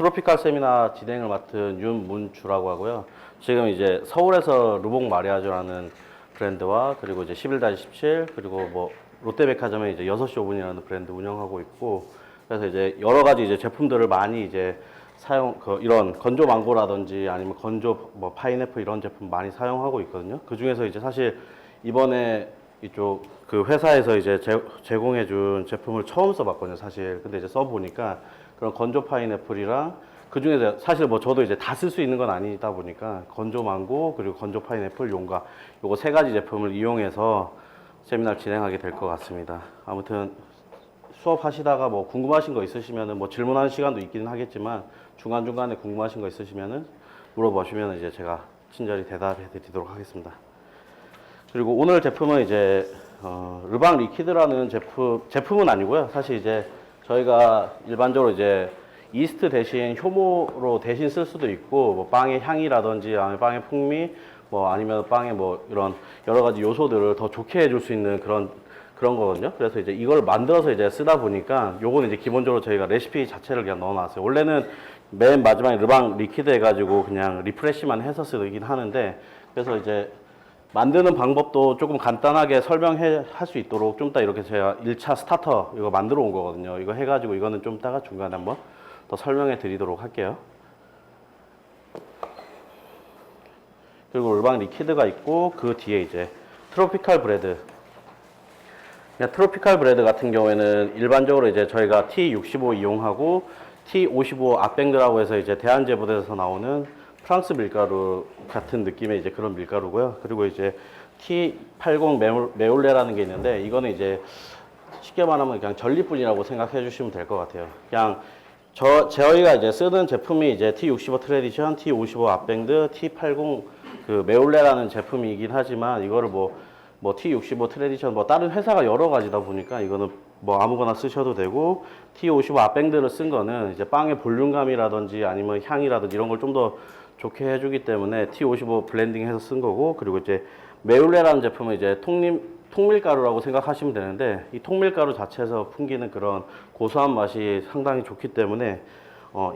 트로피칼 세미나 진행을 맡은 윤문주라고 하고요. 지금 이제 서울에서 르봉 마리아주라는 브랜드와 그리고 이제 11-17 그리고 뭐 롯데백화점에 이제 6시 5분이라는 브랜드 운영하고 있고, 그래서 이제 여러 가지 이제 제품들을 많이 이제 이런 건조 망고라든지 아니면 건조 뭐 파인애플 이런 제품 많이 사용하고 있거든요. 그 중에서 이제 사실 이번에 이쪽 그 회사에서 이제 제공해준 제품을 처음 써봤거든요, 사실. 근데 이제 써보니까 그런 건조 파인애플이랑 그 중에서 사실 뭐 저도 이제 다 쓸 수 있는 건 아니다 보니까 건조 망고 그리고 건조 파인애플 용과 요거 세 가지 제품을 이용해서 세미나를 진행하게 될 것 같습니다. 아무튼 수업하시다가 뭐 궁금하신 거 있으시면은 뭐 질문하는 시간도 있기는 하겠지만 중간중간에 궁금하신 거 있으시면은 물어보시면 이제 제가 친절히 대답해 드리도록 하겠습니다. 그리고 오늘 제품은 이제 르방 리퀴드라는 제품은 아니고요. 사실 이제 저희가 일반적으로 이제 이스트 대신 효모로 대신 쓸 수도 있고, 뭐 빵의 향이라든지 아니면 빵의 풍미, 뭐 아니면 빵의 뭐 이런 여러 가지 요소들을 더 좋게 해줄 수 있는 그런 거거든요. 그래서 이제 이걸 만들어서 이제 쓰다 보니까 요거는 이제 기본적으로 저희가 레시피 자체를 그냥 넣어놨어요. 원래는 맨 마지막에 르방 리퀴드 해가지고 그냥 리프레시만 해서 쓰긴 하는데, 그래서 이제 만드는 방법도 조금 간단하게 할 수 있도록 좀 이따 이렇게 제가 1차 스타터 이거 만들어 온 거거든요. 이거 해가지고 이거는 좀 이따가 중간에 한번 더 설명해 드리도록 할게요. 그리고 르방 리퀴드가 있고 그 뒤에 이제 트로피칼 브레드. 트로피칼 브레드 같은 경우에는 일반적으로 이제 저희가 T65 이용하고 T55 아뱅드라고 해서 이제 대한제보에서 나오는 프랑스 밀가루 같은 느낌의 이제 그런 밀가루고요. 그리고 이제 T80 메올레라는 게 있는데, 이거는 이제 쉽게 말하면 그냥 전리뿐이라고 생각해 주시면 될 것 같아요. 그냥 저희가 이제 쓰는 제품이 이제 T65 트레디션, T55 아뱅드, T80 그 메올레라는 제품이긴 하지만, 이거를 뭐 T65 트레디션 뭐 다른 회사가 여러 가지다 보니까 이거는 뭐 아무거나 쓰셔도 되고, T55 아뱅드를 쓴 거는 이제 빵의 볼륨감이라든지 아니면 향이라든지 이런 걸 좀 더 좋게 해주기 때문에 T55 블렌딩해서 쓴 거고, 그리고 이제 메올레라는 제품은 이제 통밀가루라고 생각하시면 되는데, 이 통밀가루 자체에서 풍기는 그런 고소한 맛이 상당히 좋기 때문에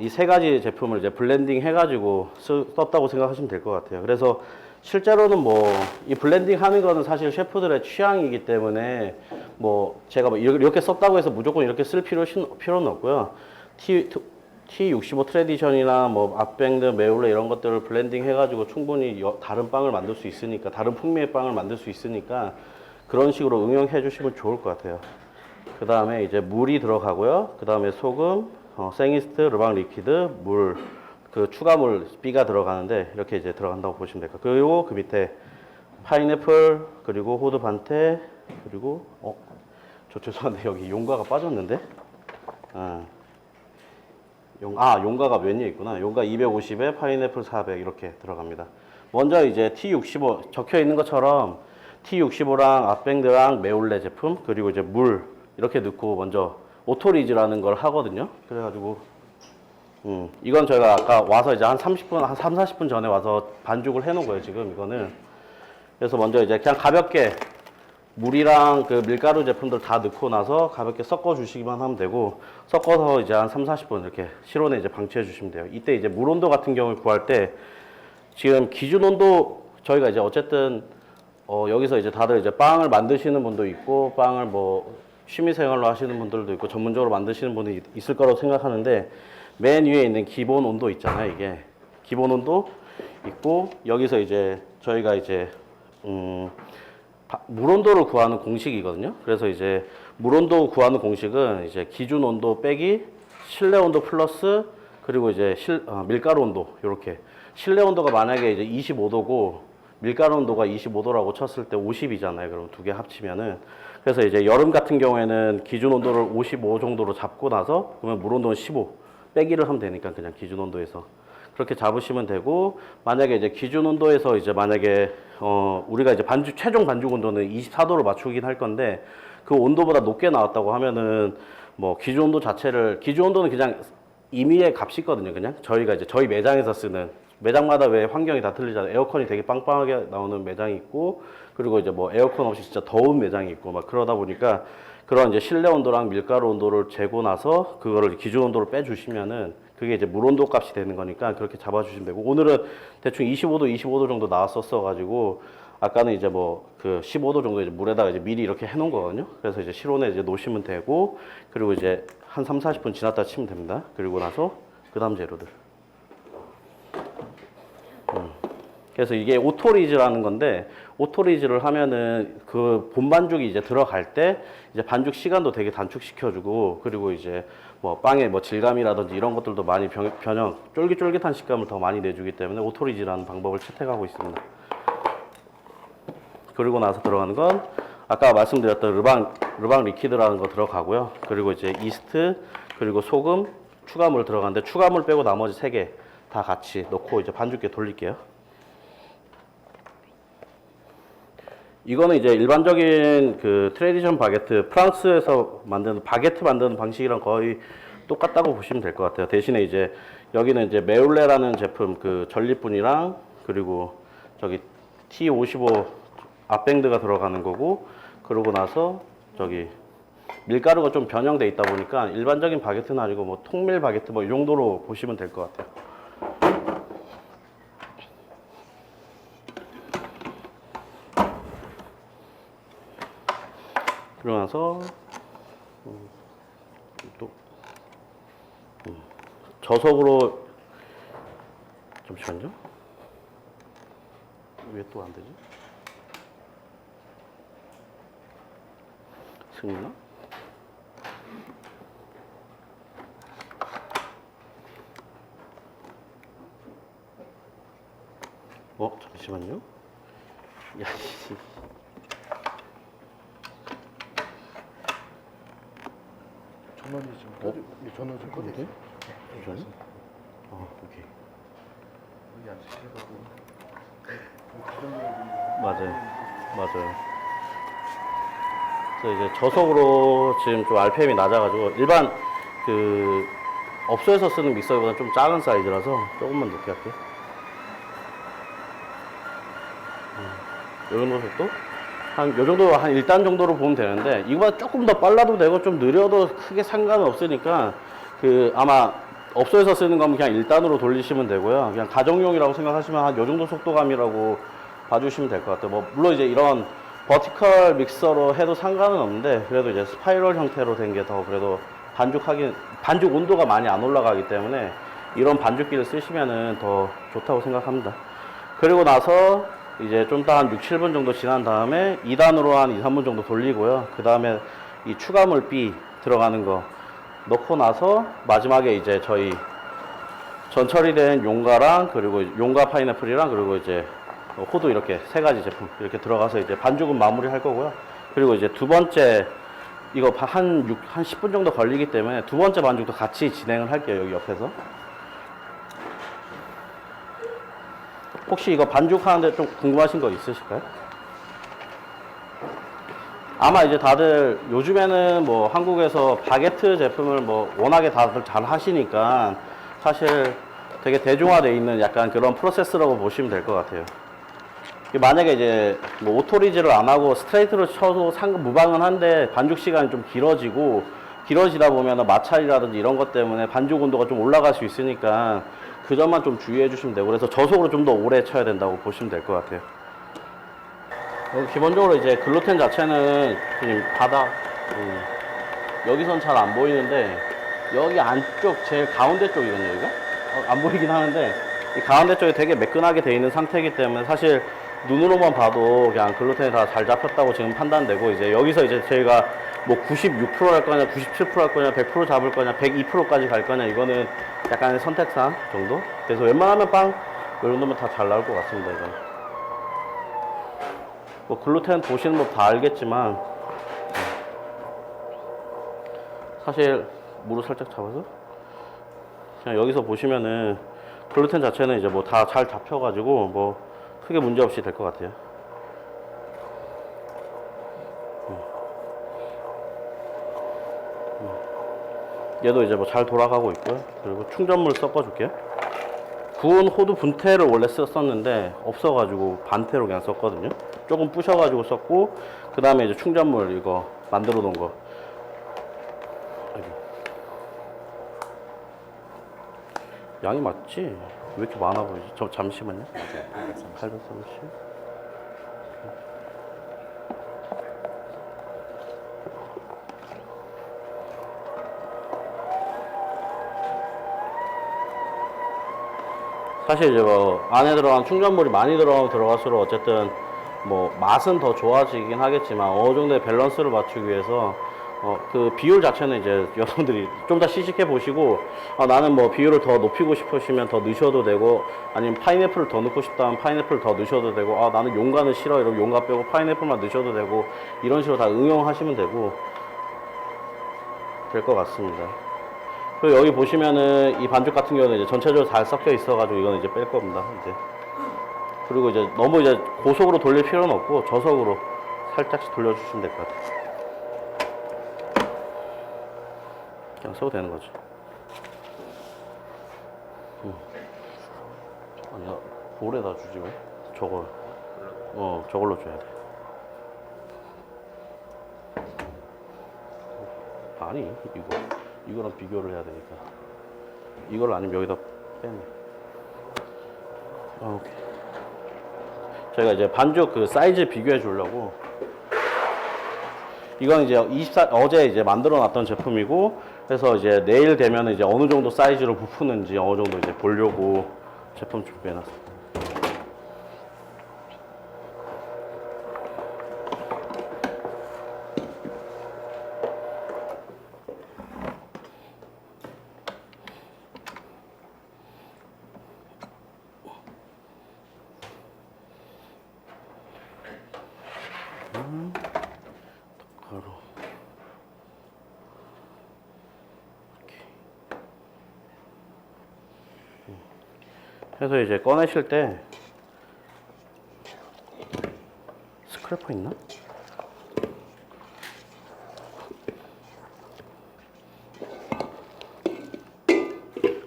이 세 가지 제품을 이제 블렌딩 해가지고 썼다고 생각하시면 될 것 같아요. 그래서 실제로는 뭐 이 블렌딩 하는 거는 사실 셰프들의 취향이기 때문에 뭐 제가 뭐 이렇게 썼다고 해서 무조건 이렇게 쓸 필요는 없고요. T65 트레디션이나 뭐 아뱅드, 메올레 이런 것들을 블렌딩 해가지고 충분히 다른 빵을 만들 수 있으니까, 다른 풍미의 빵을 만들 수 있으니까 그런 식으로 응용해 주시면 좋을 것 같아요. 그 다음에 이제 물이 들어가고요. 그 다음에 소금, 생이스트, 르방 리퀴드, 물, 그 추가물 B가 들어가는데 이렇게 이제 들어간다고 보시면 될 거예요. 그리고 그 밑에 파인애플, 그리고 호두 반테, 그리고 저 죄송한데 여기 용과가 빠졌는데. 용과가 몇 개 있구나. 용과 250에 파인애플 400 이렇게 들어갑니다. 먼저 이제 T65 적혀 있는 것처럼 T65랑 아뱅드랑 메올레 제품, 그리고 이제 물 이렇게 넣고 먼저 오토리즈라는 걸 하거든요. 그래가지고 이건 저희가 아까 와서 이제 한 30분, 한 3, 40분 전에 와서 반죽을 해 놓은 거예요, 지금 이거는. 그래서 먼저 이제 그냥 가볍게 물이랑 그 밀가루 제품들 다 넣고 나서 가볍게 섞어 주시기만 하면 되고, 섞어서 이제 한 3, 40분 이렇게 실온에 이제 방치해 주시면 돼요. 이때 이제 물 온도 같은 경우를 구할 때 지금 기준 온도 저희가 이제 어쨌든 여기서 이제 다들 이제 빵을 만드시는 분도 있고, 빵을 뭐 취미생활로 하시는 분들도 있고, 전문적으로 만드시는 분이 있을 거라고 생각하는데, 맨 위에 있는 기본 온도 있잖아요. 이게 기본 온도 있고, 여기서 이제 저희가 이제 물 온도를 구하는 공식이거든요. 그래서 이제 물 온도 구하는 공식은 이제 기준 온도 빼기 실내 온도 플러스, 그리고 이제 밀가루 온도, 이렇게 실내 온도가 만약에 이제 25도고 밀가루 온도가 25도라고 쳤을 때 50이잖아요. 그럼 두 개 합치면은, 그래서 이제 여름 같은 경우에는 기준 온도를 55 정도로 잡고 나서, 그러면 물 온도는 15 빼기를 하면 되니까 그냥 기준 온도에서 그렇게 잡으시면 되고, 만약에 이제 기준 온도에서 이제 만약에 우리가 이제 최종 반죽 온도는 24도로 맞추긴 할 건데, 그 온도보다 높게 나왔다고 하면은 뭐 기준 온도는 그냥 임의의 값이 있거든요. 그냥 저희가 이제 저희 매장에서 쓰는, 매장마다 왜 환경이 다 틀리잖아요. 에어컨이 되게 빵빵하게 나오는 매장이 있고, 그리고 이제 뭐 에어컨 없이 진짜 더운 매장이 있고 막 그러다 보니까 그런 이제 실내 온도랑 밀가루 온도를 재고 나서 그거를 기준 온도를 빼주시면은 그게 이제 물 온도 값이 되는 거니까 그렇게 잡아주시면 되고, 오늘은 대충 25도 정도 나왔었어가지고, 아까는 이제 뭐 그 15도 정도 이제 물에다가 이제 미리 이렇게 해놓은 거거든요. 그래서 이제 실온에 이제 놓으시면 되고, 그리고 이제 한 3, 40분 지났다 치면 됩니다. 그리고 나서 그 다음 재료들. 그래서 이게 오토리즈라는 건데, 오토리즈를 하면은 그 본반죽이 이제 들어갈 때 이제 반죽 시간도 되게 단축시켜주고, 그리고 이제 뭐 빵의 뭐 질감이라든지 이런 것들도 많이 변형, 쫄깃쫄깃한 식감을 더 많이 내주기 때문에 오토리즈라는 방법을 채택하고 있습니다. 그리고 나서 들어가는 건 아까 말씀드렸던 르방 리퀴드라는 거 들어가고요. 그리고 이제 이스트, 그리고 소금, 추가물 들어가는데, 추가물 빼고 나머지 3개 다 같이 넣고 이제 반죽기에 돌릴게요. 이거는 이제 일반적인 그 트레디션 바게트, 프랑스에서 만드는 바게트 만드는 방식이랑 거의 똑같다고 보시면 될 것 같아요. 대신에 이제 여기는 이제 메울레라는 제품 그 전리분이랑, 그리고 저기 T55 앞뱅드가 들어가는 거고, 그러고 나서 저기 밀가루가 좀 변형돼 있다 보니까 일반적인 바게트는 아니고 뭐 통밀 바게트 뭐 이 정도로 보시면 될 것 같아요. 그러고 나서 또 저속으로, 잠시만요. 왜 또 안 되지? 승인아? 잠시만요. 야, 씨. 전원이 지금 꺼져. 전원 좀 꺼져. 잠시만요. 오케이. 여기 안 시켜가지고. 맞아요. 그래서 이제 저속으로 지금 좀 RPM이 낮아가지고, 일반 그 업소에서 쓰는 믹서기보다 좀 작은 사이즈라서 조금만 높게 할게요. 요 정도 속도? 요 정도, 한 1단 정도로 보면 되는데, 이거보다 조금 더 빨라도 되고 좀 느려도 크게 상관은 없으니까, 그 아마 업소에서 쓰는 거면 그냥 1단으로 돌리시면 되고요. 그냥 가정용이라고 생각하시면 한 요 정도 속도감이라고 봐주시면 될 것 같아요. 뭐 물론 이제 이런 버티컬 믹서로 해도 상관은 없는데, 그래도 이제 스파이럴 형태로 된 게 더 그래도 반죽 온도가 많이 안 올라가기 때문에 이런 반죽기를 쓰시면은 더 좋다고 생각합니다. 그리고 나서 이제 좀 더 한 6, 7분 정도 지난 다음에 2단으로 한 2, 3분 정도 돌리고요. 그 다음에 이 추가물 B 들어가는 거 넣고 나서 마지막에 이제 저희 전 처리된 용가랑, 그리고 용가 파인애플이랑, 그리고 이제 호두, 이렇게 3가지 제품 이렇게 들어가서 이제 반죽은 마무리 할 거고요. 그리고 이제 두 번째, 이거 한 10분 정도 걸리기 때문에 두 번째 반죽도 같이 진행을 할게요. 여기 옆에서. 혹시 이거 반죽하는데 좀 궁금하신 거 있으실까요? 아마 이제 다들 요즘에는 뭐 한국에서 바게트 제품을 뭐 워낙에 다들 잘 하시니까 사실 되게 대중화되어 있는 약간 그런 프로세스라고 보시면 될 것 같아요. 만약에 이제 뭐 오토리즈를 안 하고 스트레이트로 쳐도 무방은 한데, 반죽 시간이 좀 길어지다 보면 마찰이라든지 이런 것 때문에 반죽 온도가 좀 올라갈 수 있으니까 그 점만 좀 주의해 주시면 되고, 그래서 저속으로 좀 더 오래 쳐야 된다고 보시면 될 것 같아요. 기본적으로 이제 글루텐 자체는 지금 바닥, 여기선 잘 안 보이는데 여기 안쪽 제일 가운데 쪽이거든요. 여기가 안 보이긴 하는데 이 가운데 쪽이 되게 매끈하게 되어 있는 상태이기 때문에 사실 눈으로만 봐도 그냥 글루텐이 다 잘 잡혔다고 지금 판단되고, 이제 여기서 이제 저희가 뭐 96%할 거냐, 97%할 거냐, 100% 잡을 거냐, 102%까지 갈 거냐, 이거는 약간 선택사항 정도? 그래서 웬만하면 빵 이 정도면 다 잘 나올 것 같습니다. 이건 뭐 글루텐 보시는 법 다 알겠지만, 사실 물을 살짝 잡아서 그냥 여기서 보시면은 글루텐 자체는 이제 뭐 다 잘 잡혀가지고 뭐 크게 문제 없이 될 것 같아요. 얘도 이제 뭐 잘 돌아가고 있고요. 그리고 충전물 섞어줄게요. 구운 호두 분태를 원래 썼는데 없어가지고 반태로 그냥 썼거든요. 조금 부셔가지고 썼고, 그 다음에 이제 충전물 이거 만들어 놓은 거. 양이 맞지? 왜 이렇게 많아 보이지? 잠시만요. 830. 830. 사실 이제 뭐 안에 들어간 충전물이 많이 들어갈수록 어쨌든 뭐 맛은 더 좋아지긴 하겠지만 어느 정도의 밸런스를 맞추기 위해서 그 비율 자체는 이제 여러분들이 좀 더 시식해 보시고 나는 뭐 비율을 더 높이고 싶으시면 더 넣으셔도 되고 아니면 파인애플을 더 넣고 싶다면 파인애플을 더 넣으셔도 되고 나는 용과는 싫어 이러면 용과 빼고 파인애플만 넣으셔도 되고 이런 식으로 다 응용하시면 되고 될 것 같습니다. 그리고 여기 보시면은 이 반죽 같은 경우는 이제 전체적으로 잘 섞여 있어가지고 이건 이제 뺄 겁니다. 이제 그리고 이제 너무 이제 고속으로 돌릴 필요는 없고 저속으로 살짝씩 돌려주시면 될 것 같아요. 그냥 써도 되는 거죠. 아니야, 볼에다 주지 왜? 저걸. 저걸로 줘야 돼. 아니, 이거랑 비교를 해야 되니까. 이걸 아니면 여기다 빼네. 오케이. 저희가 이제 반죽 그 사이즈 비교해 주려고. 이건 이제 어제 이제 만들어 놨던 제품이고, 그래서 이제 내일 되면 이제 어느 정도 사이즈로 부푸는지 어느 정도 이제 보려고 제품 준비해 놨습니다. 가루. 해서 이제 꺼내실 때 스크래퍼 있나?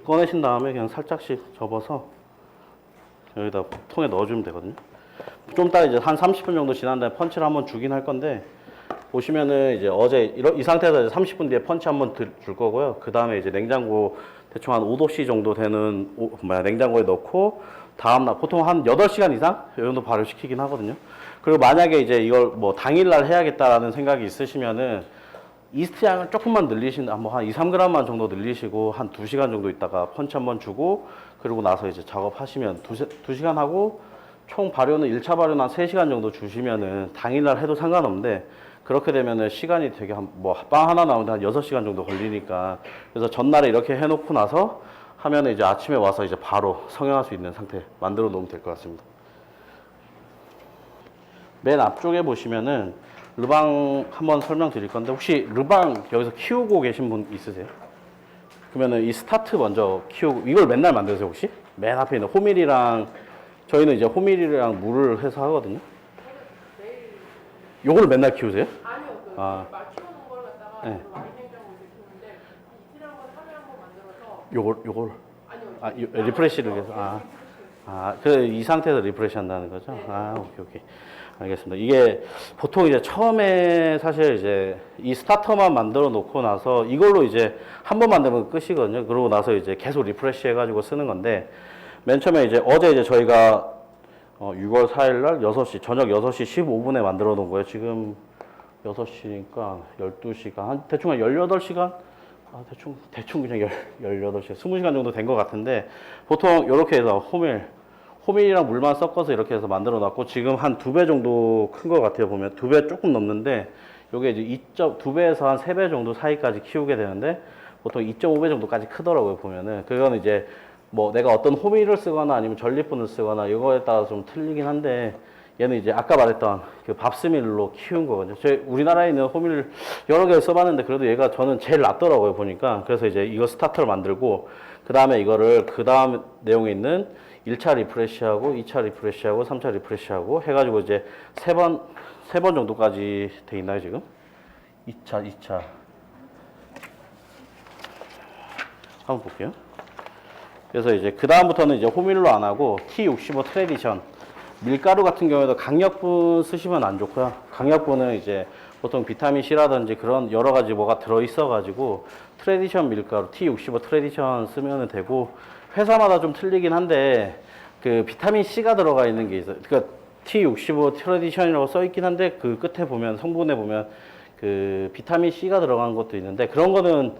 꺼내신 다음에 그냥 살짝씩 접어서 여기다 통에 넣어주면 되거든요. 좀 이따 이제 한 30분 정도 지난 다음에 펀치를 한번 주긴 할 건데 보시면은 이제 어제 이 상태에서 이제 30분 뒤에 펀치 한번 줄 거고요. 그 다음에 이제 냉장고 대충 한 5도씨 정도 되는 냉장고에 넣고 다음날 보통 한 8시간 이상 이 정도 발효시키긴 하거든요. 그리고 만약에 이제 이걸 뭐 당일날 해야겠다라는 생각이 있으시면은 이스트 양을 조금만 늘리신 뭐 한 2, 3g만 정도 늘리시고 한 2시간 정도 있다가 펀치 한번 주고 그리고 나서 이제 작업하시면 2시간 하고 총 발효는 1차 발효는 한 3시간 정도 주시면은 당일날 해도 상관없는데 그렇게 되면은 시간이 되게 빵 하나 나오는데 한 6시간 정도 걸리니까 그래서 전날에 이렇게 해놓고 나서 하면은 이제 아침에 와서 이제 바로 성형할 수 있는 상태 만들어 놓으면 될 것 같습니다. 맨 앞쪽에 보시면은 르방 한번 설명드릴 건데 혹시 르방 여기서 키우고 계신 분 있으세요? 그러면은 이 스타트 먼저 키우고 이걸 맨날 만드세요 혹시? 맨 앞에 있는 호밀이랑 저희는 이제 호밀이랑 물을 해서 하거든요. 요걸 맨날 키우세요? 아니요, 맞춰놓은 걸 갖다가 네. 와인 냉장고에 키우는데 이틀 한번 3일 한번 만들어서 요걸 리프레시를 해서 이 상태에서 리프레시 한다는 거죠? 네. 오케이. 알겠습니다. 이게 보통 이제 처음에 사실 이제 이 스타터만 만들어 놓고 나서 이걸로 이제 한 번 만들면 끝이거든요. 그러고 나서 이제 계속 리프레시 해가지고 쓰는 건데 맨 처음에 이제 어제 이제 저희가 6월 4일 날 6시, 저녁 6시 15분에 만들어 놓은 거예요. 지금 6시니까 12시간, 대충 한 18시간? 대충 그냥 18시간, 20시간 정도 된 것 같은데 보통 이렇게 해서 호밀이랑 물만 섞어서 이렇게 해서 만들어 놨고 지금 한 2배 정도 큰 것 같아요. 보면 2배 조금 넘는데 요게 이제 2배에서 한 3배 정도 사이까지 키우게 되는데 보통 2.5배 정도까지 크더라고요. 보면은 그건 이제 뭐 내가 어떤 호밀을 쓰거나 아니면 전리품을 쓰거나 이거에 따라 좀 틀리긴 한데 얘는 이제 아까 말했던 그 밥스밀로 키운 거거든요. 우리나라에 있는 호밀을 여러 개 써봤는데 그래도 얘가 저는 제일 낫더라고요 보니까. 그래서 이제 이거 스타터를 만들고 그 다음에 이거를 그 다음 내용에 있는 1차 리프레시하고 2차 리프레시하고 3차 리프레시하고 해가지고 이제 세 번 정도까지 돼 있나요 지금? 2차 한번 볼게요. 그래서 이제 그 다음부터는 이제 호밀로 안 하고 T65 트래디션 밀가루 같은 경우에도 강력분 쓰시면 안 좋고요. 강력분은 이제 보통 비타민 C라든지 그런 여러 가지 뭐가 들어 있어 가지고 트래디션 밀가루 T65 트래디션 쓰면 되고 회사마다 좀 틀리긴 한데 그 비타민 C가 들어가 있는 게 있어요. 그러니까 T65 트래디션이라고 써 있긴 한데 그 끝에 보면 성분에 보면 그 비타민 C가 들어간 것도 있는데 그런 거는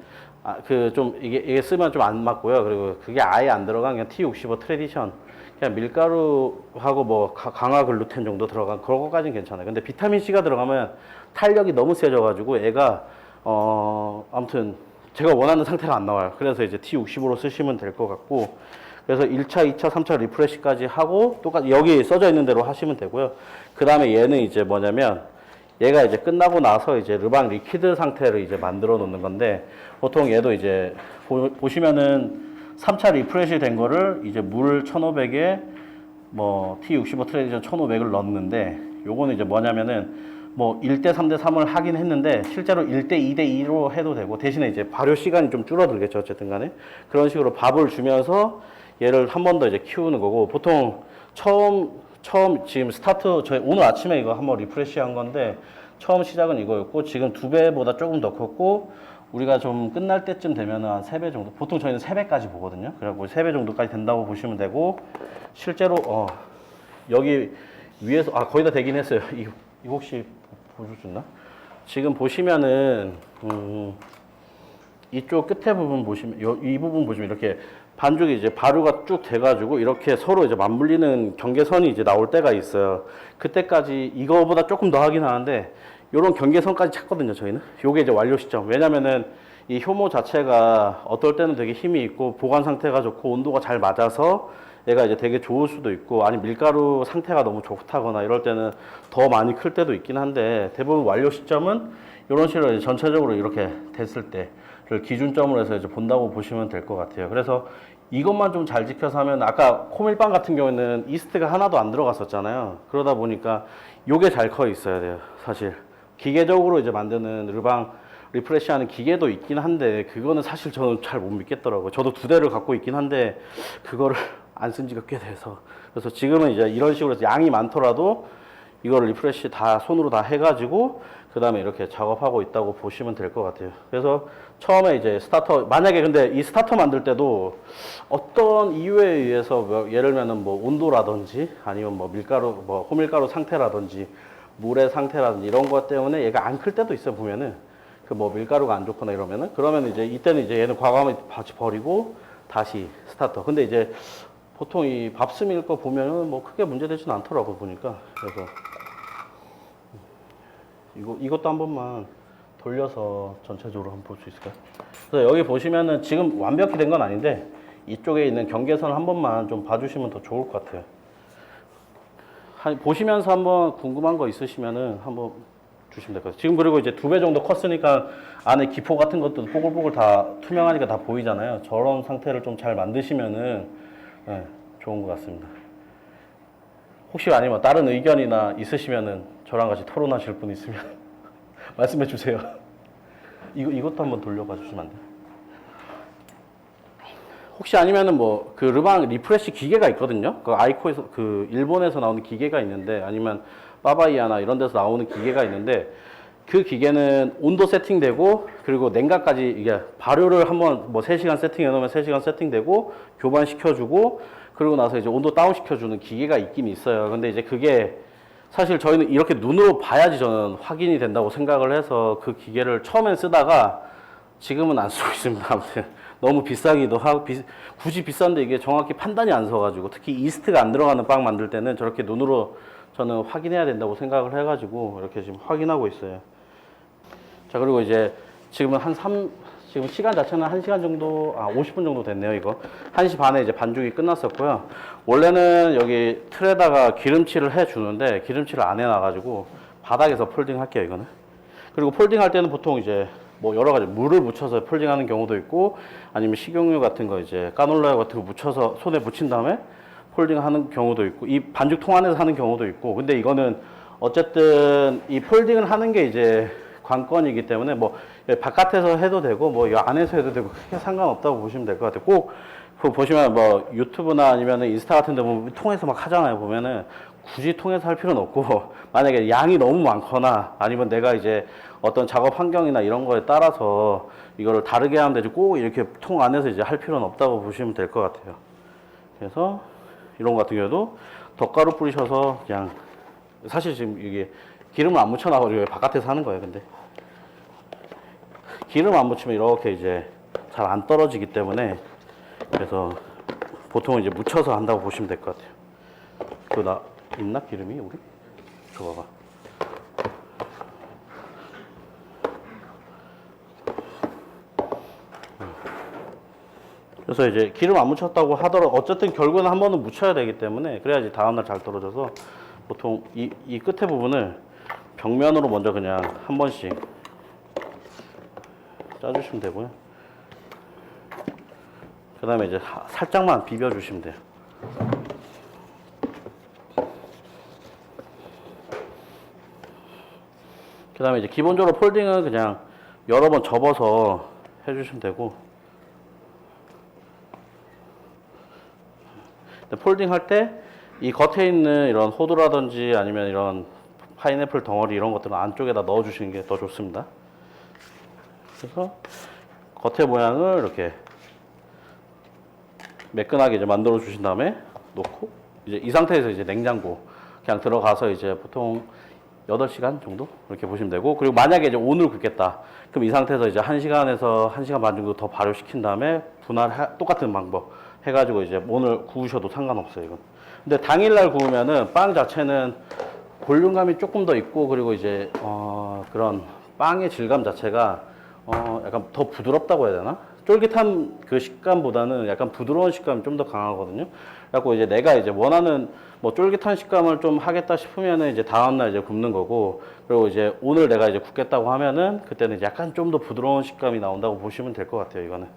그 좀 이게 쓰면 좀 안 맞고요. 그리고 그게 아예 안 들어간 그냥 T65 트래디션 그냥 밀가루하고 뭐 강화 글루텐 정도 들어간 그런 거까지는 괜찮아요. 근데 비타민 C가 들어가면 탄력이 너무 세져가지고 애가 아무튼 제가 원하는 상태가 안 나와요. 그래서 이제 T65로 쓰시면 될 것 같고 그래서 1차, 2차, 3차 리프레시까지 하고 똑같이 여기 써져 있는 대로 하시면 되고요. 그 다음에 얘는 이제 뭐냐면 얘가 이제 끝나고 나서 이제 르방 리퀴드 상태를 이제 만들어 놓는 건데 보통 얘도 이제 보시면은 3차 리프레시 된 거를 이제 물 1500에 뭐 T65 트래디션 1500을 넣는데 요거는 이제 뭐냐면은 뭐 1대 3대 3을 하긴 했는데 실제로 1대 2대 2로 해도 되고 대신에 이제 발효 시간이 좀 줄어들겠죠. 어쨌든 간에 그런 식으로 밥을 주면서 얘를 한 번 더 이제 키우는 거고 보통 처음 지금 스타트 저희 오늘 아침에 이거 한번 리프레시 한 건데 처음 시작은 이거였고 지금 2배보다 조금 더 컸고 우리가 좀 끝날 때쯤 되면은 한 3배 정도 보통 저희는 3배까지 보거든요. 그래갖고 3배 정도까지 된다고 보시면 되고 실제로 여기 위에서 거의 다 되긴 했어요. 이거 혹시 보여줬나? 지금 보시면은 이쪽 끝에 부분 보시면 이 부분 보시면 이렇게 반죽이 이제 발효가 쭉 돼가지고 이렇게 서로 이제 맞물리는 경계선이 이제 나올 때가 있어요. 그때까지 이거보다 조금 더 하긴 하는데 이런 경계선까지 찾거든요. 저희는 요게 이제 완료 시점. 왜냐면은 이 효모 자체가 어떨 때는 되게 힘이 있고 보관 상태가 좋고 온도가 잘 맞아서 얘가 이제 되게 좋을 수도 있고 아니 밀가루 상태가 너무 좋다거나 이럴 때는 더 많이 클 때도 있긴 한데 대부분 완료 시점은 이런 식으로 이제 전체적으로 이렇게 됐을 때를 기준점으로 해서 이제 본다고 보시면 될 것 같아요. 그래서 이것만 좀 잘 지켜서 하면 아까 코밀빵 같은 경우에는 이스트가 하나도 안 들어갔었잖아요. 그러다 보니까 요게 잘 커 있어야 돼요. 사실 기계적으로 이제 만드는 르방 리프레시 하는 기계도 있긴 한데 그거는 사실 저는 잘 못 믿겠더라고요. 저도 2대를 갖고 있긴 한데 그거를 안 쓴 지가 꽤 돼서 그래서 지금은 이제 이런 식으로 해서 양이 많더라도 이거를 리프레시 다 손으로 다 해가지고 그 다음에 이렇게 작업하고 있다고 보시면 될 것 같아요. 그래서 처음에 이제 스타터 만약에 근데 이 스타터 만들 때도 어떤 이유에 의해서 뭐 예를 들면은 뭐 온도라든지 아니면 뭐 밀가루 뭐 호밀가루 상태라든지 물의 상태라든지 이런 것 때문에 얘가 안 클 때도 있어요. 보면은 그 뭐 밀가루가 안 좋거나 이러면은 그러면 이제 이때는 이제 얘는 과감하게 같이 버리고 다시 스타터. 근데 이제 보통 이 밥스밀 거 보면은 뭐 크게 문제되지는 않더라고 보니까. 그래서 이것도 한 번만 돌려서 전체적으로 한번 볼 수 있을까요? 그래서 여기 보시면은 지금 완벽히 된 건 아닌데 이쪽에 있는 경계선 한 번만 좀 봐주시면 더 좋을 것 같아요. 보시면서 한번 궁금한 거 있으시면은 한번 주시면 될 것 같아요. 지금 그리고 이제 2배 정도 컸으니까 안에 기포 같은 것도 뽀글뽀글 다 투명하니까 다 보이잖아요. 저런 상태를 좀 잘 만드시면은 좋은 것 같습니다. 혹시 아니면 다른 의견이나 있으시면은 저랑 같이 토론하실 분 있으면 말씀해 주세요. 이것도 한번 돌려봐 주시면 안 돼요? 혹시 아니면은 뭐 그 르방 리프레시 기계가 있거든요. 그 아이코에서 그 일본에서 나오는 기계가 있는데 아니면 빠바이아나 이런 데서 나오는 기계가 있는데 그 기계는 온도 세팅되고 그리고 냉각까지 이게 발효를 한번 뭐 3시간 세팅해 놓으면 3시간 세팅되고 교반시켜주고 그러고 나서 이제 온도 다운 시켜주는 기계가 있긴 있어요. 근데 이제 그게 사실 저희는 이렇게 눈으로 봐야지 저는 확인이 된다고 생각을 해서 그 기계를 처음엔 쓰다가 지금은 안 쓰고 있습니다. 아무튼 너무 비싸기도 하고 굳이 비싼데 이게 정확히 판단이 안 서가지고 특히 이스트가 안 들어가는 빵 만들 때는 저렇게 눈으로 저는 확인해야 된다고 생각을 해가지고 이렇게 지금 확인하고 있어요. 자 그리고 이제 지금은 지금 시간 자체는 1시간 정도 50분 정도 됐네요. 이거 1시 반에 이제 반죽이 끝났었고요. 원래는 여기 틀에다가 기름칠을 해 주는데 기름칠을 안 해놔가지고 바닥에서 폴딩 할게요. 이거는. 그리고 폴딩 할 때는 보통 이제 뭐 여러 가지 물을 묻혀서 폴딩하는 경우도 있고 아니면 식용유 같은 거 이제 까놀라 같은 거 묻혀서 손에 묻힌 다음에 폴딩하는 경우도 있고 이 반죽통 안에서 하는 경우도 있고 근데 이거는 어쨌든 이 폴딩을 하는 게 이제 관건이기 때문에 뭐 바깥에서 해도 되고 뭐 이 안에서 해도 되고 크게 상관없다고 보시면 될 것 같아요. 꼭 보시면 뭐 유튜브나 아니면 인스타 같은 데 보면 통해서 막 하잖아요. 보면은 굳이 통해서 할 필요는 없고 만약에 양이 너무 많거나 아니면 내가 이제 어떤 작업 환경이나 이런 거에 따라서 이거를 다르게 하면 되지 꼭 이렇게 통 안에서 이제 할 필요는 없다고 보시면 될 것 같아요. 그래서 이런 거 같은 경우도 덧가루 뿌리셔서 그냥 사실 지금 이게 기름을 안 묻혀놔가지고 바깥에서 하는 거예요. 근데 기름 안 묻히면 이렇게 이제 잘 안 떨어지기 때문에 그래서 보통 이제 묻혀서 한다고 보시면 될 것 같아요. 그 나 있나 기름이 우리? 저 봐봐. 그래서 이제 기름 안 묻혔다고 하더라도 어쨌든 결국은 한 번은 묻혀야 되기 때문에 그래야지 다음날 잘 떨어져서 보통 이 끝에 부분을 벽면으로 먼저 그냥 한 번씩 짜주시면 되고요. 그 다음에 이제 살짝만 비벼주시면 돼요. 그 다음에 이제 기본적으로 폴딩은 그냥 여러 번 접어서 해주시면 되고, 폴딩 할 때 이 겉에 있는 이런 호두라든지 아니면 이런 파인애플 덩어리 이런 것들은 안쪽에다 넣어 주시는 게 더 좋습니다. 그래서 겉에 모양을 이렇게 매끈하게 이제 만들어 주신 다음에 놓고 이제 이 상태에서 이제 냉장고 그냥 들어가서 이제 보통 8시간 정도 이렇게 보시면 되고, 그리고 만약에 이제 오늘 굽겠다 그럼 이 상태에서 이제 1시간에서 1시간 반 정도 더 발효시킨 다음에 분할 똑같은 방법 해가지고 이제 오늘 구우셔도 상관없어요. 이건. 근데 당일날 구우면은 빵 자체는 볼륨감이 조금 더 있고, 그리고 이제 그런 빵의 질감 자체가 약간 더 부드럽다고 해야 되나? 쫄깃한 그 식감보다는 약간 부드러운 식감이 좀 더 강하거든요. 그래갖고 이제 내가 이제 원하는 뭐 쫄깃한 식감을 좀 하겠다 싶으면은 이제 다음날 이제 굽는 거고, 그리고 이제 오늘 내가 이제 굽겠다고 하면은 그때는 이제 약간 좀 더 부드러운 식감이 나온다고 보시면 될 것 같아요. 이거는.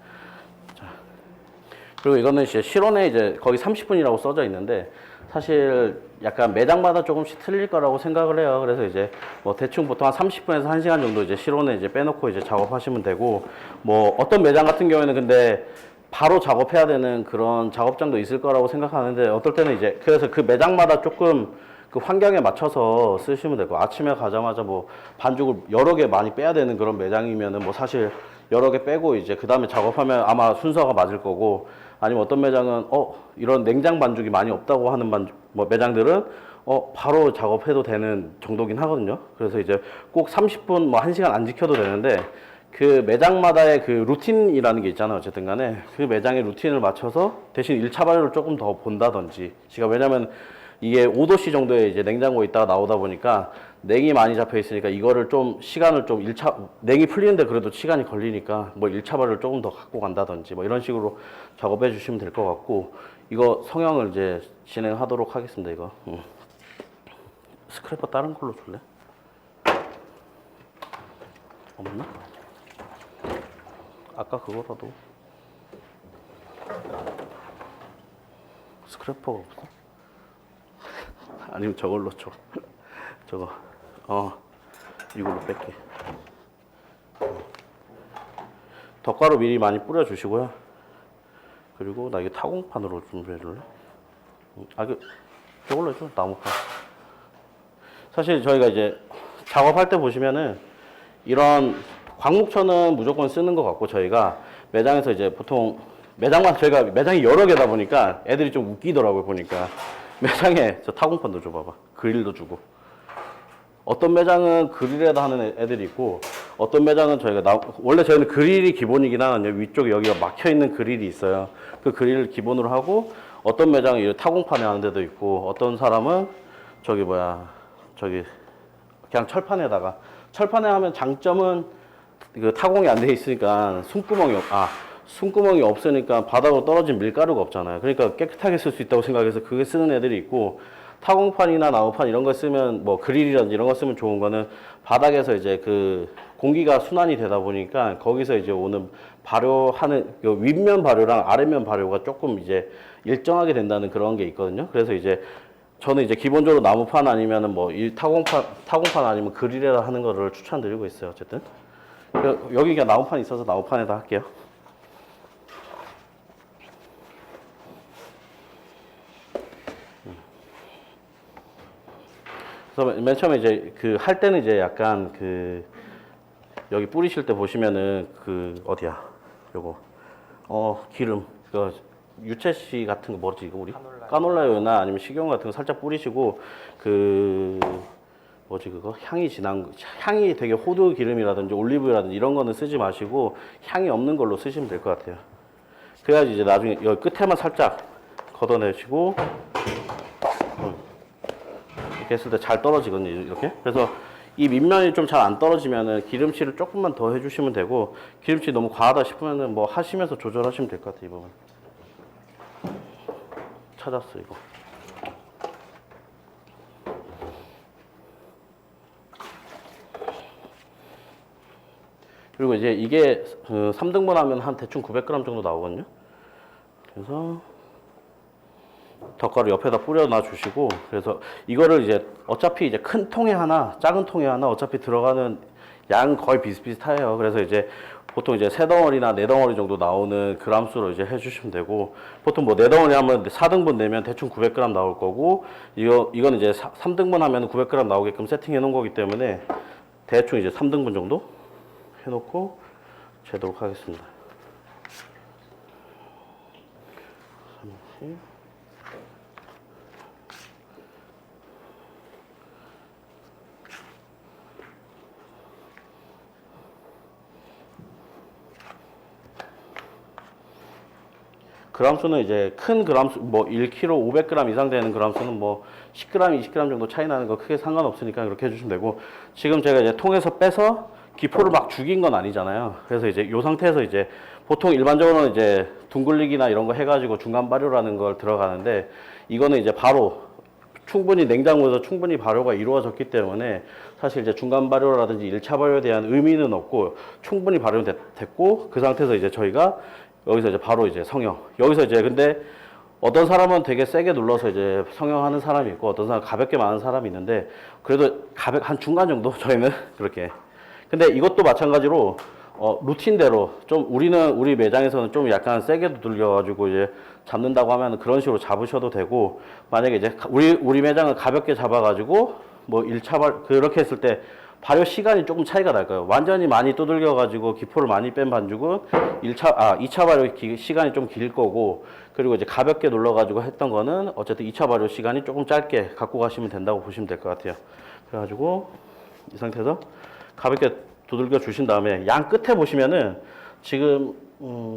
그리고 이거는 이제 실온에 이제 거의 30분이라고 써져 있는데 사실 약간 매장마다 조금씩 틀릴 거라고 생각을 해요. 그래서 이제 뭐 대충 보통 한 30분에서 1시간 정도 이제 실온에 이제 빼놓고 이제 작업하시면 되고, 뭐 어떤 매장 같은 경우에는 근데 바로 작업해야 되는 그런 작업장도 있을 거라고 생각하는데, 어떨 때는 이제 그래서 그 매장마다 조금 그 환경에 맞춰서 쓰시면 되고, 아침에 가자마자 뭐 반죽을 여러 개 많이 빼야 되는 그런 매장이면은 뭐 사실 여러 개 빼고 이제 그 다음에 작업하면 아마 순서가 맞을 거고, 아니면 어떤 매장은 이런 냉장 반죽이 많이 없다고 하는 뭐 매장들은 바로 작업해도 되는 정도긴 하거든요. 그래서 이제 꼭 30분 뭐 1시간 안 지켜도 되는데 그 매장마다의 그 루틴이라는 게 있잖아요. 어쨌든 간에 그 매장의 루틴을 맞춰서 대신 1차 발효를 조금 더 본다든지, 제가 왜냐면 이게 5도씨 정도의 이제 냉장고에 있다가 나오다 보니까 냉이 많이 잡혀 있으니까 이거를 좀 시간을 좀 1차 냉이 풀리는데 그래도 시간이 걸리니까 뭐 1차 발효를 조금 더 갖고 간다든지 뭐 이런 식으로 작업해 주시면 될 것 같고, 이거 성형을 이제 진행하도록 하겠습니다. 이거 스크래퍼 다른 걸로 줄래? 없나? 아까 그거라도 스크래퍼가 없어? 아니면 저걸로 줘. 저거 이걸로 뺄게. 덧가루 미리 많이 뿌려 주시고요. 그리고 나 이게 타공판으로 준비해 줄래? 저걸로 해줘. 나무판. 사실 저희가 이제 작업할 때 보시면은 이런 광목천은 무조건 쓰는 것 같고, 저희가 매장에서 이제 보통 저희가 매장이 여러 개다 보니까 애들이 좀 웃기더라고요. 보니까 매장에 저 타공판도 줘봐봐. 그릴도 주고. 어떤 매장은 그릴에다 하는 애들이 있고, 어떤 매장은 원래 저희는 그릴이 기본이긴 하는데 위쪽에 여기가 막혀 있는 그릴이 있어요. 그 그릴을 기본으로 하고, 어떤 매장은 이 타공판에 하는 데도 있고, 어떤 사람은 그냥 철판에 하면 장점은 그 타공이 안 돼 있으니까 숨구멍이 없으니까 바닥으로 떨어진 밀가루가 없잖아요. 그러니까 깨끗하게 쓸 수 있다고 생각해서 그게 쓰는 애들이 있고, 타공판이나 나무판 이런 거 쓰면 뭐 그릴이라든지 이런 거 쓰면 좋은 거는 바닥에서 이제 그 공기가 순환이 되다 보니까 거기서 이제 오는 발효하는 그 윗면 발효랑 아랫면 발효가 조금 이제 일정하게 된다는 그런 게 있거든요. 그래서 이제 저는 이제 기본적으로 나무판 아니면은 뭐 이 타공판 아니면 그릴에다 하는 거를 추천드리고 있어요. 어쨌든 여기가 나무판 있어서 나무판에다 할게요. 그래서 맨 처음에 이제 그 할 때는 이제 약간 그 여기 뿌리실 때 보시면은 그 어디야 요거 기름 유채씨 같은 거 뭐지 이거 우리? 까놀라유나 아니면 식용 같은 거 살짝 뿌리시고 그 뭐지 그거 향이 진한 향이 되게 호두 기름이라든지 올리브유라든지 이런 거는 쓰지 마시고 향이 없는 걸로 쓰시면 될 것 같아요. 그래야지 이제 나중에 여기 끝에만 살짝 걷어내시고 이렇게 했을 때 잘 떨어지거든요. 이렇게. 그래서 이 밑면이 좀 잘 안 떨어지면은 기름칠을 조금만 더 해주시면 되고 기름칠 너무 과하다 싶으면은 뭐 하시면서 조절하시면 될 것 같아요. 이 부분. 찾았어 이거. 그리고 이제 이게 3등분 하면 한 대충 900g 정도 나오거든요. 그래서 덧가루 옆에다 뿌려놔 주시고 그래서 이거를 이제 어차피 이제 큰 통에 하나 작은 통에 하나 어차피 들어가는 양 거의 비슷비슷해요. 그래서 이제 보통 이제 3덩어리나 4덩어리 정도 나오는 그람수로 이제 해주시면 되고 보통 뭐 4덩어리 하면 4등분 내면 대충 900g 나올 거고 이거는 이제 3등분 하면 900g 나오게끔 세팅해 놓은 거기 때문에 대충 이제 3등분 정도 해놓고 재도록 하겠습니다. 30. 그람수는 이제 큰 그람수 뭐 1kg 500g 이상 되는 그람수는 뭐 10g 20g 정도 차이 나는 거 크게 상관없으니까 그렇게 해주시면 되고 지금 제가 이제 통에서 빼서 기포를 막 죽인 건 아니잖아요. 그래서 이제 이 상태에서 이제 보통 일반적으로는 이제 둥글리기나 이런 거 해가지고 중간 발효라는 걸 들어가는데 이거는 이제 바로 충분히 냉장고에서 충분히 발효가 이루어졌기 때문에 사실 이제 중간 발효라든지 1차 발효에 대한 의미는 없고 충분히 발효됐고 그 상태에서 이제 저희가 여기서 이제 바로 이제 성형. 여기서 이제 근데 어떤 사람은 되게 세게 눌러서 이제 성형하는 사람이 있고 어떤 사람은 가볍게 마는 사람이 있는데 그래도 한 중간 정도 저희는 그렇게. 근데 이것도 마찬가지로 루틴대로 좀 우리 매장에서는 좀 약간 세게 두들겨가지고 이제 잡는다고 하면 그런 식으로 잡으셔도 되고 만약에 이제 우리 매장은 가볍게 잡아가지고 뭐 1차 그렇게 했을 때 발효 시간이 조금 차이가 날까요? 완전히 많이 두들겨가지고 기포를 많이 뺀 반죽은 2차 발효 시간이 좀 길 거고 그리고 이제 가볍게 눌러가지고 했던 거는 어쨌든 2차 발효 시간이 조금 짧게 갖고 가시면 된다고 보시면 될 것 같아요. 그래가지고 이 상태에서 가볍게 두들겨 주신 다음에 양 끝에 보시면은 지금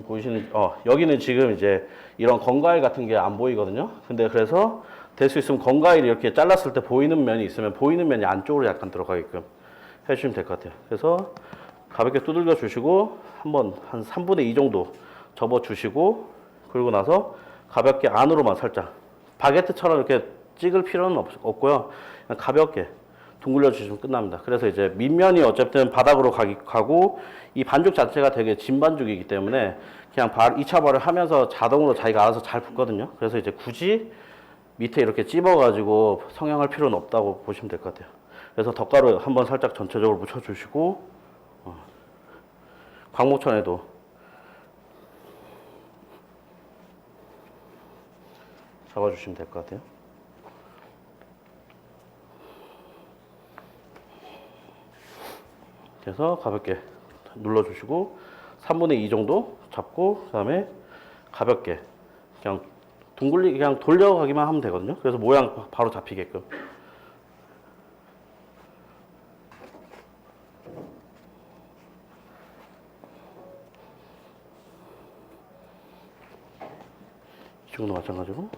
보이시는 여기는 지금 이제 이런 건과일 같은 게 안 보이거든요. 근데 그래서 될 수 있으면 건과일이 이렇게 잘랐을 때 보이는 면이 있으면 보이는 면이 안쪽으로 약간 들어가게끔 해주시면 될 것 같아요. 그래서 가볍게 두들겨 주시고 한번 한 3분의 2 정도 접어 주시고 그리고 나서 가볍게 안으로만 살짝 바게트처럼 이렇게 찍을 필요는 없고요. 그냥 가볍게 둥글려 주시면 끝납니다. 그래서 이제 밑면이 어쨌든 바닥으로 가고 이 반죽 자체가 되게 진 반죽이기 때문에 그냥 2차 발효를 하면서 자동으로 자기가 알아서 잘 붙거든요. 그래서 이제 굳이 밑에 이렇게 찝어가지고 성형할 필요는 없다고 보시면 될 것 같아요. 그래서 덧가루 한번 살짝 전체적으로 묻혀주시고 광목천에도 잡아주시면 될 것 같아요. 그래서 가볍게 눌러주시고 3분의 2 정도 잡고 그 다음에 가볍게 그냥 그냥 돌려가기만 하면 되거든요. 그래서 모양 바로 잡히게끔. 지금도 마찬가지로.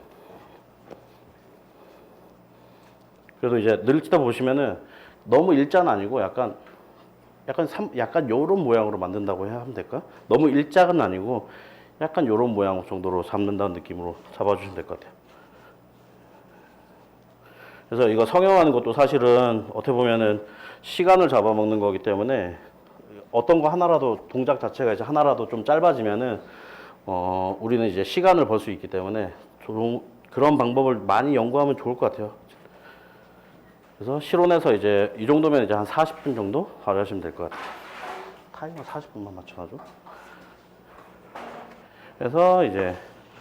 그래도 이제 늘리다 보시면은 너무 일자는 아니고 약간 요런 모양으로 만든다고 해야 하면 될까? 너무 일자는 아니고 약간 요런 모양 정도로 잡는다는 느낌으로 잡아주시면 될 것 같아요. 그래서 이거 성형하는 것도 사실은 어떻게 보면은 시간을 잡아먹는 거기 때문에 어떤 거 하나라도 동작 자체가 이제 하나라도 좀 짧아지면은 우리는 이제 시간을 벌 수 있기 때문에 좀 그런 방법을 많이 연구하면 좋을 것 같아요. 그래서 실온에서 이제 이 정도면 이제 한 40분 정도 발효하시면 될 것 같아요. 타이머 40분만 맞춰놔줘. 그래서 이제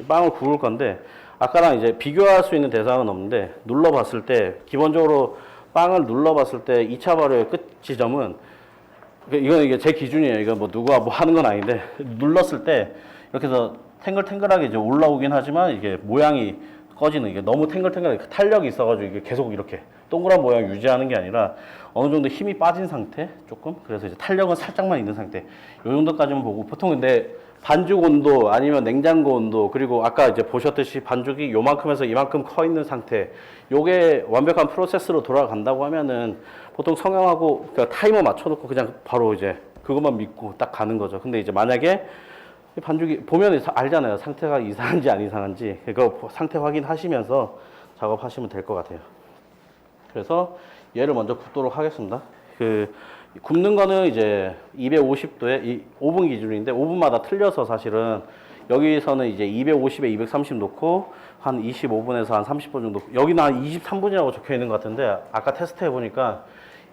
빵을 구울 건데 아까랑 이제 비교할 수 있는 대상은 없는데 눌러봤을 때 기본적으로 빵을 눌러봤을 때 2차 발효의 끝 지점은 이게 제 기준이에요. 이거 뭐 누가 뭐 하는 건 아닌데 눌렀을 때 이렇게 해서 탱글탱글하게 이제 올라오긴 하지만 이게 모양이 꺼지는 이게 너무 탱글탱글하게 탄력이 있어가지고 이게 계속 이렇게 동그란 모양 유지하는 게 아니라 어느 정도 힘이 빠진 상태 조금 그래서 이제 탄력은 살짝만 있는 상태 요 정도까지만 보고 보통 근데 반죽 온도 아니면 냉장고 온도 그리고 아까 이제 보셨듯이 반죽이 요만큼에서 이만큼 커 있는 상태 요게 완벽한 프로세스로 돌아간다고 하면은 보통 성형하고 그러니까 타이머 맞춰놓고 그냥 바로 이제 그것만 믿고 딱 가는 거죠. 근데 이제 만약에 이 반죽이 보면 알잖아요. 상태가 이상한지 안 이상한지 그거 상태 확인하시면서 작업하시면 될 것 같아요. 그래서 얘를 먼저 굽도록 하겠습니다. 그 굽는 거는 이제 250도에 이 오븐 기준인데 오븐마다 틀려서 사실은 여기서는 이제 250에 230 놓고 한 25분에서 한 30분 정도 여기는 한 23분이라고 적혀 있는 것 같은데 아까 테스트 해보니까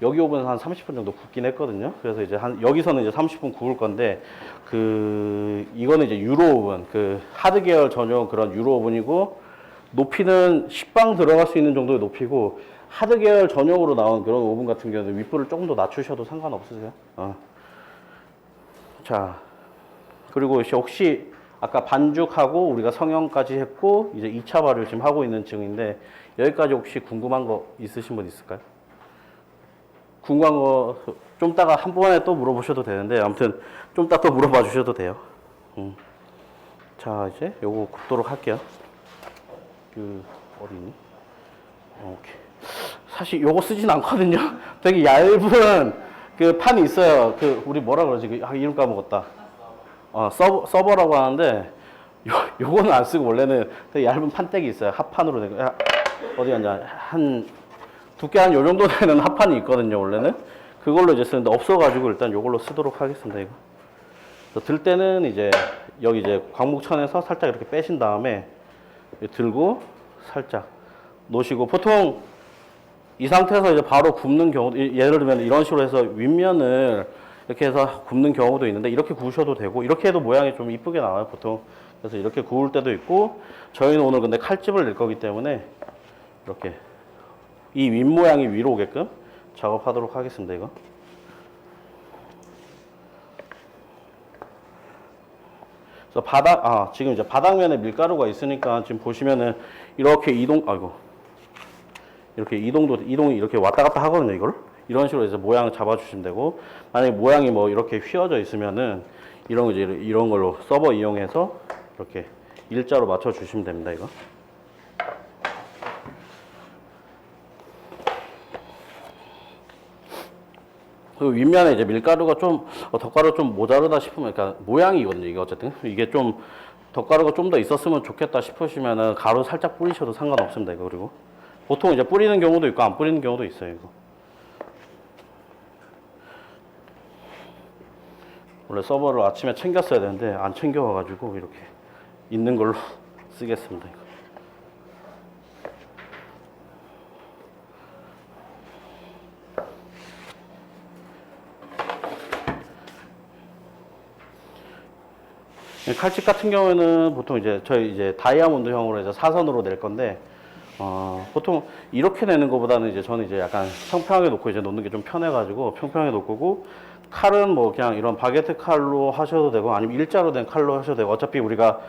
여기 오븐은 한 30분 정도 굽긴 했거든요. 그래서 이제 여기서는 이제 30분 구울 건데 이거는 이제 유로 오븐 그 하드 계열 전용 그런 유로 오븐이고 높이는 식빵 들어갈 수 있는 정도의 높이고 하드 계열 전용으로 나온 그런 오븐 같은 경우는 윗불을 조금 더 낮추셔도 상관없으세요. 자, 그리고 혹시 아까 반죽하고 우리가 성형까지 했고 이제 2차 발효 지금 하고 있는 중인데 여기까지 혹시 궁금한 거 있으신 분 있을까요? 궁금한 거 좀 따가 한 번에 또 물어보셔도 되는데 아무튼 좀 따 또 물어봐 주셔도 돼요. 자, 이제 요거 굽도록 할게요. 어디 있니? 오케이. 사실 요거 쓰진 않거든요. 되게 얇은 그 판이 있어요. 우리 뭐라 그러지? 이름 까먹었다. 서버라고 하는데 요거는 안 쓰고 원래는 되게 얇은 판때기 있어요. 합판으로 된 거. 어디 갔냐? 두께 한 요 정도 되는 합판이 있거든요. 원래는 그걸로 이제 쓰는데 없어가지고 일단 요걸로 쓰도록 하겠습니다. 이거. 들 때는 이제 여기 이제 광목천에서 살짝 이렇게 빼신 다음에 들고 살짝 놓으시고 보통 이 상태에서 이제 바로 굽는 경우 예를 들면 이런 식으로 해서 윗면을 이렇게 해서 굽는 경우도 있는데 이렇게 구우셔도 되고 이렇게 해도 모양이 좀 이쁘게 나와요 보통. 그래서 이렇게 구울 때도 있고 저희는 오늘 근데 칼집을 낼 거기 때문에 이렇게 이 윗모양이 위로 오게끔 작업하도록 하겠습니다. 이거 그래서 지금 이제 바닥면에 밀가루가 있으니까 지금 보시면은 이렇게 이동이 이렇게 왔다 갔다 하거든요. 이걸 이런 식으로 해서 모양을 잡아주시면 되고 만약에 모양이 뭐 이렇게 휘어져 있으면은 이런 걸로 서버 이용해서 이렇게 일자로 맞춰 주시면 됩니다. 이거. 그리고 윗면에 이제 밀가루가 좀 덧가루 좀 모자르다 싶으면 그러니까 모양이거든요. 이게 어쨌든 이게 좀 덧가루가 좀 더 있었으면 좋겠다 싶으시면은 가루 살짝 뿌리셔도 상관없습니다. 이거 그리고 보통 이제 뿌리는 경우도 있고 안 뿌리는 경우도 있어요. 이거 원래 서버를 아침에 챙겼어야 되는데 안 챙겨와가지고 이렇게 있는 걸로 쓰겠습니다. 이거. 칼집 같은 경우에는 보통 저희 다이아몬드형으로 해서 사선으로 낼 건데 보통 이렇게 내는 것보다는 저는 약간 평평하게 놓고 놓는 게 좀 편해가지고 평평하게 놓고 칼은 뭐 그냥 이런 바게트 칼로 하셔도 되고 아니면 일자로 된 칼로 하셔도 되고 어차피 우리가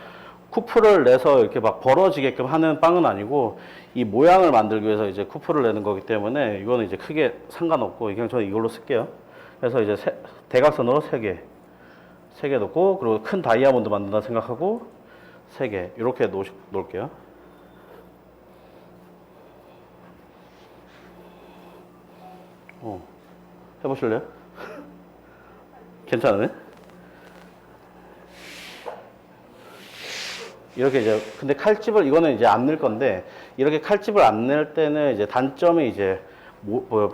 쿠프를 내서 이렇게 막 벌어지게끔 하는 빵은 아니고 이 모양을 만들기 위해서 쿠프를 내는 거기 때문에 이거는 크게 상관없고 그냥 저는 이걸로 쓸게요. 그래서 대각선으로 3개 놓고 그리고 큰 다이아몬드 만든다 생각하고 3개 이렇게 놓을게요. 해보실래요? 괜찮으네? 이렇게 근데 칼집을 이거는 안 넣을 건데 이렇게 칼집을 안 낼 때는 단점이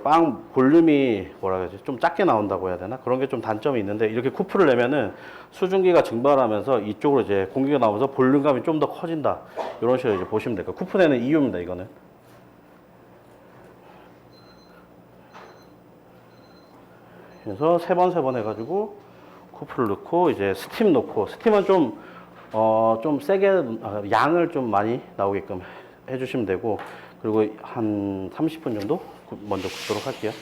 빵 볼륨이 뭐라 그러지? 좀 작게 나온다고 해야 되나? 그런 게 좀 단점이 있는데 이렇게 쿠프를 내면은 수증기가 증발하면서 이쪽으로 공기가 나오면서 볼륨감이 좀 더 커진다. 이런 식으로 보시면 될 거예요. 쿠프 내는 이유입니다. 이거는. 그래서 3번 해가지고 쿠프를 넣고 스팀 넣고 스팀은 좀 세게 양을 좀 많이 나오게끔 해주시면 되고 그리고 한 30분 정도 먼저 굽도록 할게요.